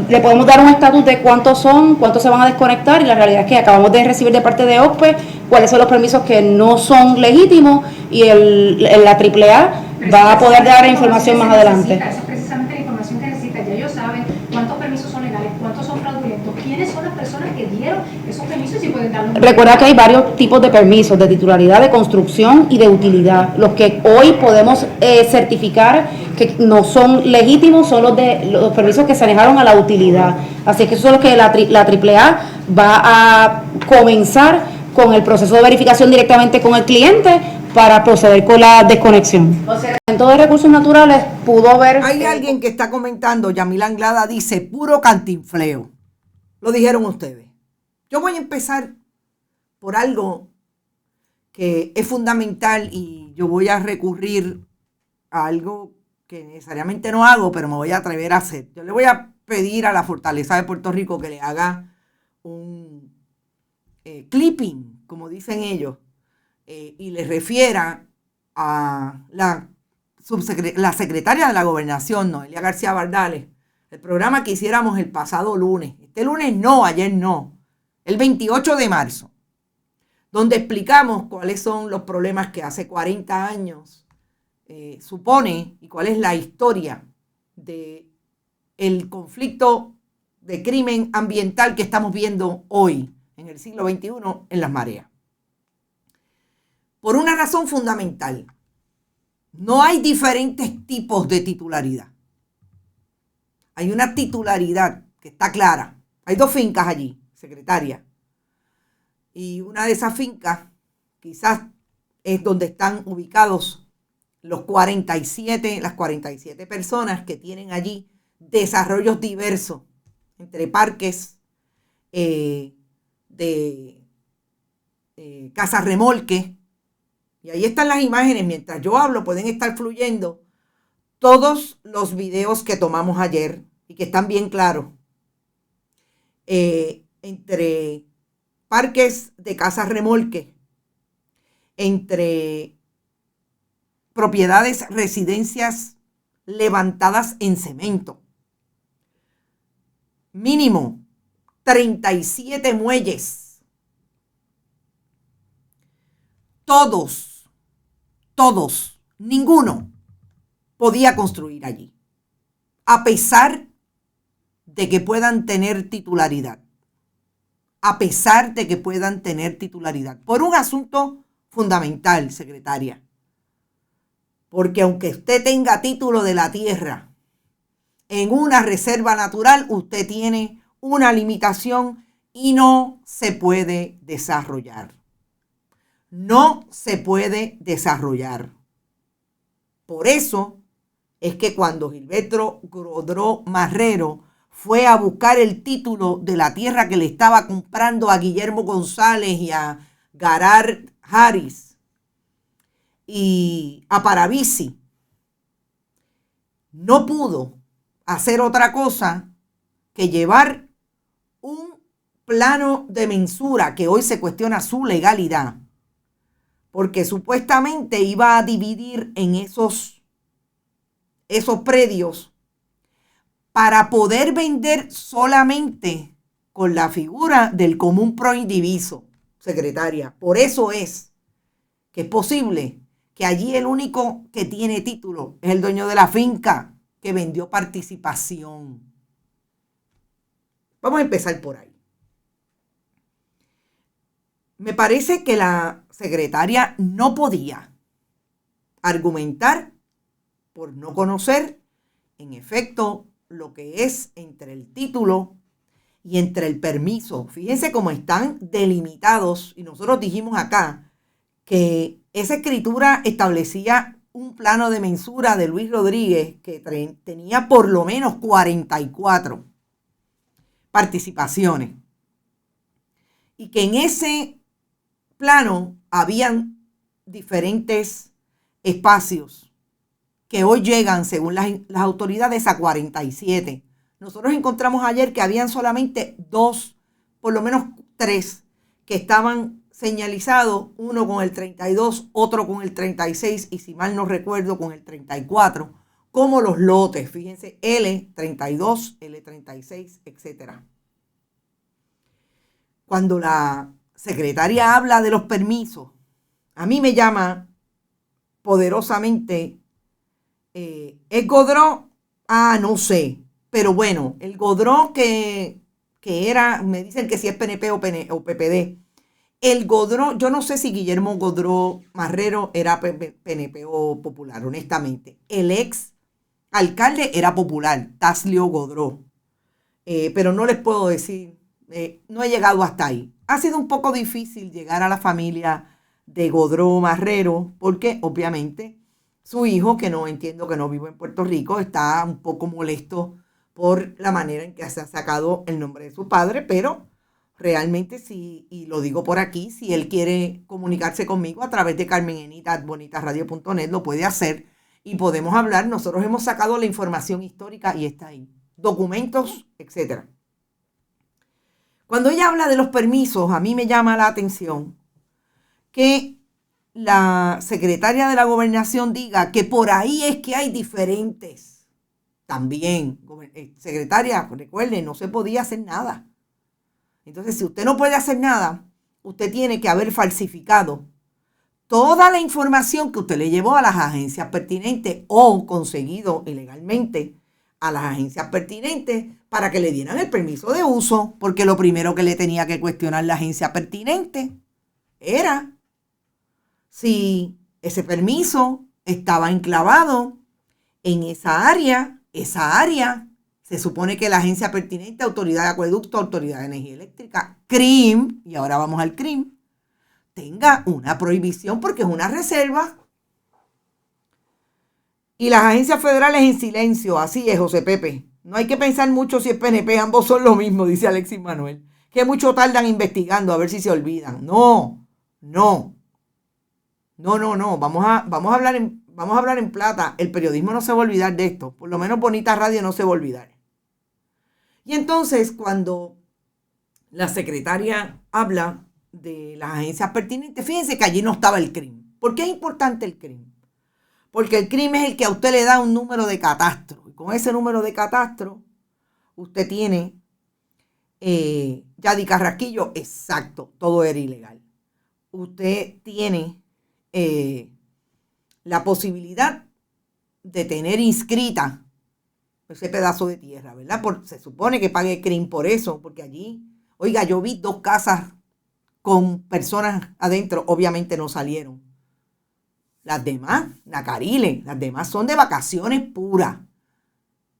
le podemos dar un estatus de cuántos son, cuántos se van a desconectar, y la realidad es que acabamos de recibir de parte de OCPE cuáles son los permisos que no son legítimos y la AAA va a poder dar información más adelante. Esa es precisamente la información que necesita. Ya ellos saben cuántos permisos son legales, cuántos son fraudulentos, quiénes son las personas que dieron esos permisos y pueden darlos. Recuerda que hay varios tipos de permisos, de titularidad, de construcción y de utilidad. Los que hoy podemos certificar que no son legítimos son los permisos que se alejaron a la utilidad. Así que eso es lo que la AAA va a comenzar con el proceso de verificación directamente con el cliente para proceder con la desconexión. O sea, en todos recursos naturales pudo haber... Hay alguien que está comentando, Yamila Anglada dice, puro cantinfleo. Lo dijeron ustedes. Yo voy a empezar por algo que es fundamental y yo voy a recurrir a algo que necesariamente no hago, pero me voy a atrever a hacer. Yo le voy a pedir a la Fortaleza de Puerto Rico que le haga un clipping, como dicen ellos, y le refiera a la secretaria de la Gobernación, Noelia García Bardales, el programa que hiciéramos el pasado lunes. Este lunes no, ayer no. El 28 de marzo, donde explicamos cuáles son los problemas que hace 40 años supone y cuál es la historia del conflicto de crimen ambiental que estamos viendo hoy, en el siglo XXI, en las mareas. Por una razón fundamental, no hay diferentes tipos de titularidad. Hay una titularidad que está clara. Hay 2 fincas allí, secretaria. Y una de esas fincas quizás es donde están ubicados las 47 personas que tienen allí desarrollos diversos entre parques de casas remolque. Y ahí están las imágenes. Mientras yo hablo, pueden estar fluyendo todos los videos que tomamos ayer y que están bien claros. Entre parques de casas remolque, entre propiedades, residencias levantadas en cemento. Mínimo 37 muelles. Todos, ninguno podía construir allí, a pesar de que puedan tener titularidad. Por un asunto fundamental, secretaria. Porque aunque usted tenga título de la tierra en una reserva natural, usted tiene una limitación y no se puede desarrollar. no se puede desarrollar. Por eso es que cuando Gilberto Godró Marrero fue a buscar el título de la tierra que le estaba comprando a Guillermo González y a Garard Harris y a Paravisi, no pudo hacer otra cosa que llevar un plano de mensura que hoy se cuestiona su legalidad, porque supuestamente iba a dividir en esos predios para poder vender solamente con la figura del común proindiviso, secretaria. Por eso es que es posible que allí el único que tiene título es el dueño de la finca que vendió participación. Vamos a empezar por ahí. Me parece que la secretaria no podía argumentar por no conocer, en efecto, lo que es entre el título y entre el permiso. Fíjense cómo están delimitados, y nosotros dijimos acá que esa escritura establecía un plano de mensura de Luis Rodríguez que tenía por lo menos 44 participaciones, y que en ese plano habían diferentes espacios que hoy llegan, según las autoridades, a 47. Nosotros encontramos ayer que habían solamente 2, por lo menos 3, que estaban señalizados, uno con el 32, otro con el 36 y, si mal no recuerdo, con el 34, como los lotes, fíjense, L32, L36, etc. Cuando la secretaria habla de los permisos, a mí me llama poderosamente, ¿es Godró? No sé, pero bueno, el Godró que era, me dicen que si es PNP o PPD. El Godró, yo no sé si Guillermo Godró Marrero era PNP o popular, honestamente. El ex alcalde era popular, Taslio Godró, pero no les puedo decir, no he llegado hasta ahí. Ha sido un poco difícil llegar a la familia de Godró Marrero porque obviamente su hijo, que no entiendo que no vive en Puerto Rico, está un poco molesto por la manera en que se ha sacado el nombre de su padre, pero realmente sí, y lo digo por aquí, si él quiere comunicarse conmigo a través de carmenenita@bonitasradio.net, lo puede hacer y podemos hablar. Nosotros hemos sacado la información histórica y está ahí, documentos, etc. Cuando ella habla de los permisos, a mí me llama la atención que la secretaria de la Gobernación diga que por ahí es que hay diferentes. También, secretaria, recuerden, no se podía hacer nada. Entonces, si usted no puede hacer nada, usted tiene que haber falsificado toda la información que usted le llevó a las agencias pertinentes o conseguido ilegalmente a las agencias pertinentes para que le dieran el permiso de uso, porque lo primero que le tenía que cuestionar la agencia pertinente era si ese permiso estaba enclavado en esa área se supone que la agencia pertinente, Autoridad de Acueducto, Autoridad de Energía Eléctrica, CRIM, y ahora vamos al CRIM, tenga una prohibición porque es una reserva. Y las agencias federales en silencio, así es, José Pepe. No hay que pensar mucho si es PNP, ambos son lo mismo, dice Alexis Manuel. Que mucho tardan investigando a ver si se olvidan. No. Vamos a hablar en plata. El periodismo no se va a olvidar de esto. Por lo menos Bonita Radio no se va a olvidar. Y entonces, cuando la secretaria habla de las agencias pertinentes, fíjense que allí no estaba el CRIM. ¿Por qué es importante el CRIM? Porque el CRIM es el que a usted le da un número de catastro. Y con ese número de catastro, usted tiene Yadi Carrasquillo, exacto, todo era ilegal. Usted tiene la posibilidad de tener inscrita ese pedazo de tierra, ¿verdad? Se supone que pague CRIM por eso, porque allí, oiga, yo vi 2 casas con personas adentro, obviamente no salieron. Las demás, Nacarile, las demás son de vacaciones puras.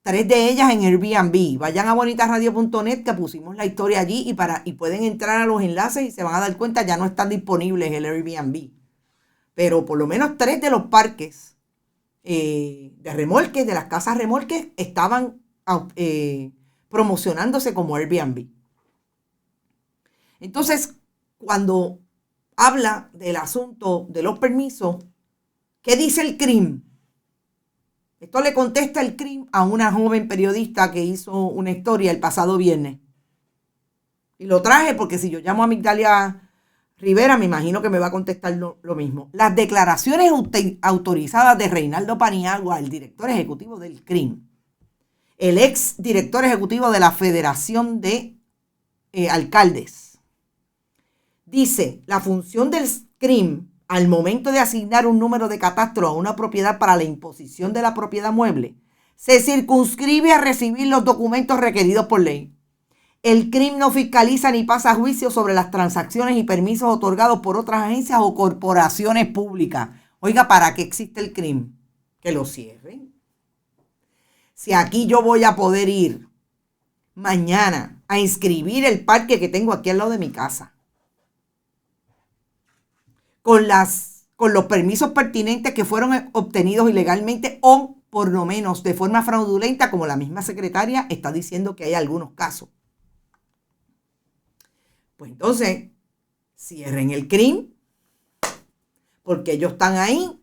3 de ellas en Airbnb. Vayan a bonitasradio.net que pusimos la historia allí y pueden entrar a los enlaces y se van a dar cuenta, ya no están disponibles el Airbnb. Pero por lo menos 3 de los parques de remolques, de las casas remolques, estaban promocionándose como Airbnb. Entonces, cuando habla del asunto de los permisos, ¿qué dice el CRIM? Esto le contesta el CRIM a una joven periodista que hizo una historia el pasado viernes. Y lo traje porque si yo llamo a Migdalia Rivera, me imagino que me va a contestar lo mismo. Las declaraciones autorizadas de Reinaldo Paniagua, el director ejecutivo del CRIM, el ex director ejecutivo de la Federación de Alcaldes, dice, la función del CRIM al momento de asignar un número de catastro a una propiedad para la imposición de la propiedad mueble, se circunscribe a recibir los documentos requeridos por ley. El CRIM no fiscaliza ni pasa juicio sobre las transacciones y permisos otorgados por otras agencias o corporaciones públicas. Oiga, ¿para qué existe el CRIM? Que lo cierren. Si aquí yo voy a poder ir mañana a inscribir el parque que tengo aquí al lado de mi casa, con los permisos pertinentes que fueron obtenidos ilegalmente o por lo menos de forma fraudulenta, como la misma secretaria está diciendo que hay algunos casos. Pues entonces, cierren el CRIM, porque ellos están ahí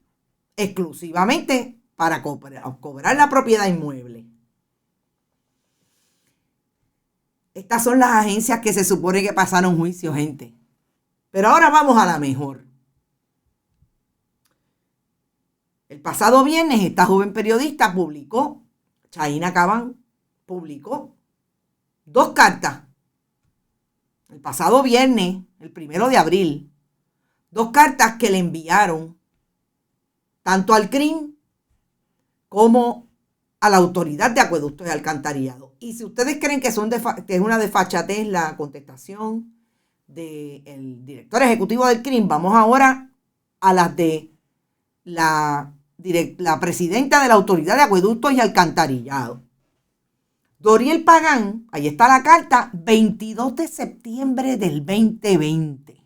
exclusivamente para cobrar la propiedad inmueble. Estas son las agencias que se supone que pasaron juicio, gente. Pero ahora vamos a la mejor. El pasado viernes, esta joven periodista publicó, Chaina Cabán, publicó 2 cartas. El pasado viernes, el 1 de abril, 2 cartas que le enviaron tanto al CRIM como a la Autoridad de Acueductos y Alcantarillado. Y si ustedes creen que es una desfachatez la contestación del director ejecutivo del CRIM, vamos ahora a las de la presidenta de la Autoridad de Acueductos y Alcantarillado. Doriel Pagán, ahí está la carta, 22 de septiembre del 2020.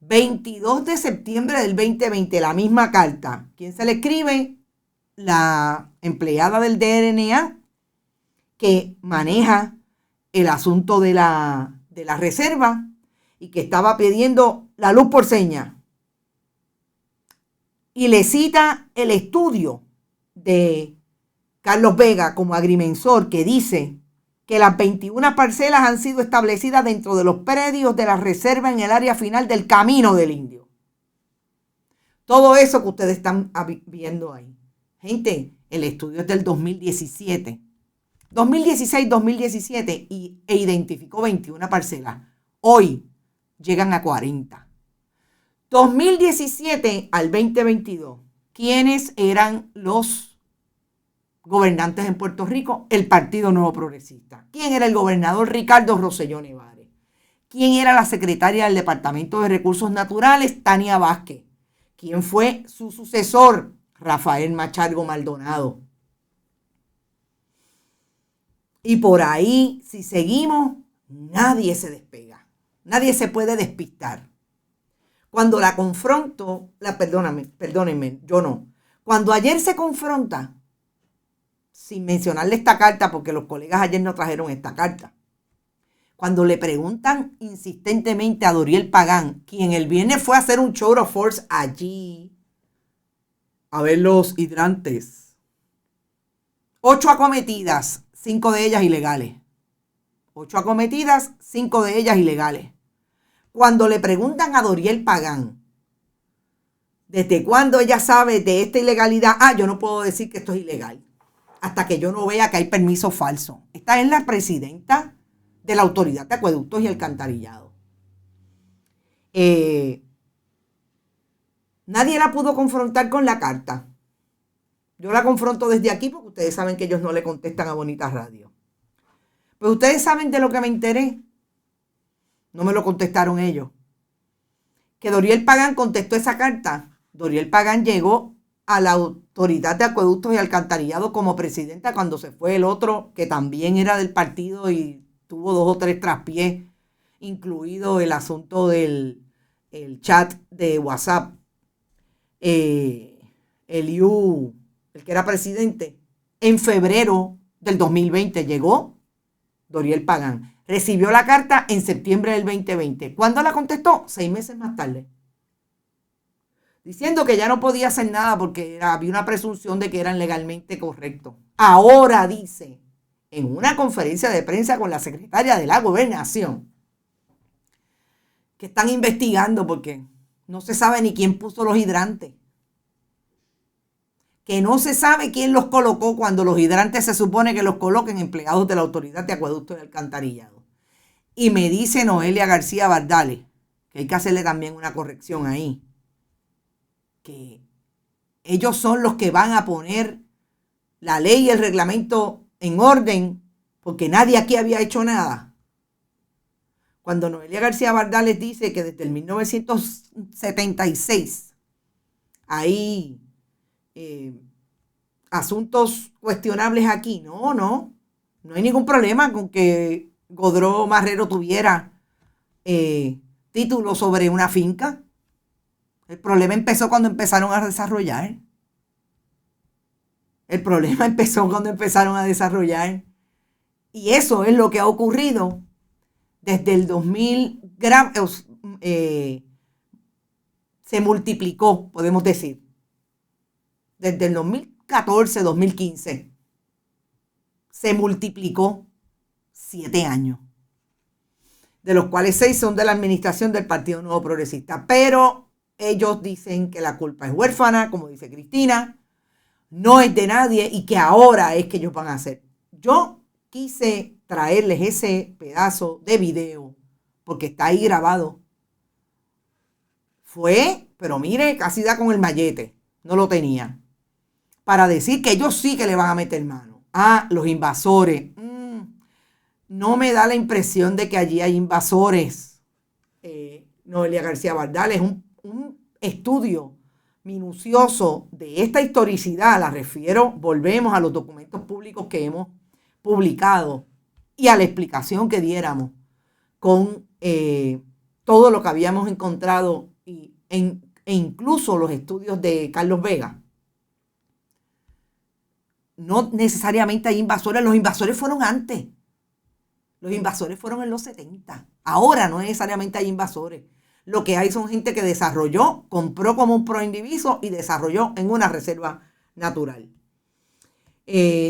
22 de septiembre del 2020, la misma carta. ¿Quién se le escribe? La empleada del DRNA que maneja el asunto de la reserva y que estaba pidiendo la luz por señas. Y le cita el estudio de Carlos Vega como agrimensor que dice que las 21 parcelas han sido establecidas dentro de los predios de la reserva en el área final del Camino del Indio. Todo eso que ustedes están viendo ahí. Gente, el estudio es del 2017. 2016-2017 e identificó 21 parcelas. Hoy llegan a 40. 2017 al 2022. ¿Quiénes eran los gobernantes en Puerto Rico? El Partido Nuevo Progresista. ¿Quién era el gobernador? Ricardo Rosselló Nevares. ¿Quién era la secretaria del Departamento de Recursos Naturales? Tania Vázquez. ¿Quién fue su sucesor? Rafael Machargo Maldonado. Y por ahí, si seguimos, nadie se despega. Nadie se puede despistar. Cuando la confronto, perdónenme, yo no. Cuando ayer se confronta, sin mencionarle esta carta, porque los colegas ayer no trajeron esta carta. Cuando le preguntan insistentemente a Doriel Pagán, quien el viernes fue a hacer un show of force allí, a ver los hidrantes. 8 acometidas, 5 de ellas ilegales. 8 acometidas, 5 de ellas ilegales. Cuando le preguntan a Doriel Pagán, ¿desde cuándo ella sabe de esta ilegalidad? Yo no puedo decir que esto es ilegal hasta que yo no vea que hay permiso falso. Esta es la presidenta de la Autoridad de Acueductos y Alcantarillado. Nadie la pudo confrontar con la carta. Yo la confronto desde aquí porque ustedes saben que ellos no le contestan a Bonita Radio. Pues ustedes saben de lo que me enteré. No me lo contestaron ellos. Que Doriel Pagán contestó esa carta. Doriel Pagán llegó a la Autoridad de Acueductos y Alcantarillado como presidenta cuando se fue el otro, que también era del partido y tuvo 2 o 3 traspiés, incluido el asunto del chat de WhatsApp. El que era presidente, en febrero del 2020 llegó Doriel Pagán. Recibió la carta en septiembre del 2020. ¿Cuándo la contestó? 6 meses más tarde. Diciendo que ya no podía hacer nada porque había una presunción de que eran legalmente correctos. Ahora dice, en una conferencia de prensa con la secretaria de la Gobernación, que están investigando porque no se sabe ni quién puso los hidrantes. Que no se sabe quién los colocó cuando los hidrantes se supone que los coloquen empleados de la Autoridad de Acueductos y Alcantarillado. Y me dice Noelia García Bardales, que hay que hacerle también una corrección ahí, que ellos son los que van a poner la ley y el reglamento en orden, porque nadie aquí había hecho nada. Cuando Noelia García Bardales dice que desde el 1976 hay asuntos cuestionables aquí, no hay ningún problema con que Godró Marrero tuviera título sobre una finca. El problema empezó cuando empezaron a desarrollar. Y eso es lo que ha ocurrido desde el 2000. Se multiplicó, podemos decir. Desde el 2014, 2015. Se multiplicó 7 años. De los cuales 6 son de la administración del Partido Nuevo Progresista. Pero ellos dicen que la culpa es huérfana, como dice Cristina, no es de nadie y que ahora es que ellos van a hacer. Yo quise traerles ese pedazo de video porque está ahí grabado. Pero mire, casi da con el mallete, no lo tenía. Para decir que ellos sí que le van a meter mano. Los invasores. No me da la impresión de que allí hay invasores. Noelia García Bardales, un estudio minucioso de esta historicidad, volvemos a los documentos públicos que hemos publicado y a la explicación que diéramos con todo lo que habíamos encontrado e incluso los estudios de Carlos Vega. No necesariamente hay invasores, los invasores fueron antes. Los invasores fueron en los 70. Ahora no necesariamente hay invasores. Lo que hay son gente que desarrolló, compró como un proindiviso y desarrolló en una reserva natural.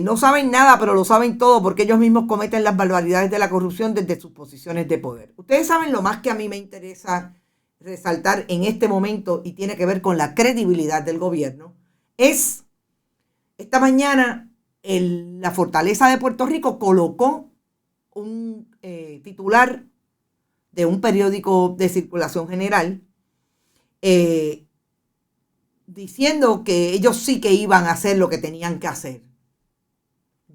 No saben nada, pero lo saben todo porque ellos mismos cometen las barbaridades de la corrupción desde sus posiciones de poder. Ustedes saben lo más que a mí me interesa resaltar en este momento y tiene que ver con la credibilidad del gobierno. Es esta mañana la Fortaleza de Puerto Rico colocó un titular de un periódico de circulación general diciendo que ellos sí que iban a hacer lo que tenían que hacer.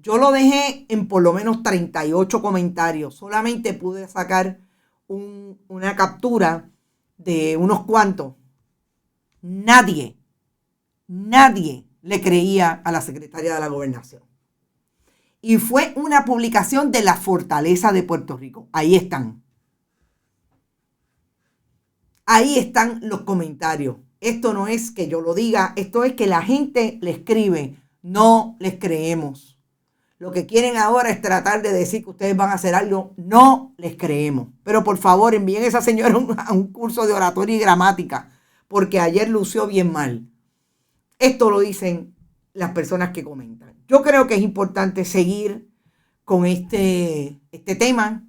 Yo lo dejé en por lo menos 38 comentarios. Solamente pude sacar una captura de unos cuantos. Nadie le creía a la secretaria de la Gobernación. Y fue una publicación de la Fortaleza de Puerto Rico. Ahí están. Ahí están los comentarios. Esto no es que yo lo diga, esto es que la gente le escribe. No les creemos. Lo que quieren ahora es tratar de decir que ustedes van a hacer algo. No les creemos. Pero por favor, envíen a esa señora a un curso de oratoria y gramática, porque ayer lució bien mal. Esto lo dicen las personas que comentan. Yo creo que es importante seguir con este tema.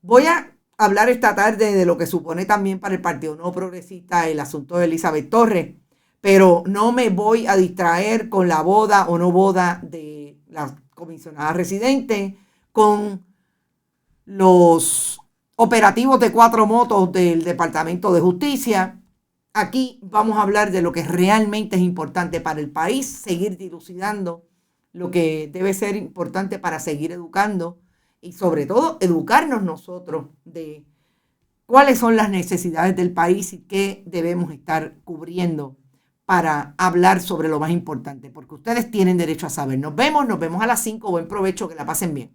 Voy a hablar esta tarde de lo que supone también para el Partido Nuevo Progresista el asunto de Elizabeth Torres, pero no me voy a distraer con la boda o no boda de la comisionada residente, con los operativos de 4 motos del Departamento de Justicia. Aquí vamos a hablar de lo que realmente es importante para el país, seguir dilucidando lo que debe ser importante para seguir educando y sobre todo educarnos nosotros de cuáles son las necesidades del país y qué debemos estar cubriendo para hablar sobre lo más importante, porque ustedes tienen derecho a saber. Nos vemos a las 5. Buen provecho, que la pasen bien.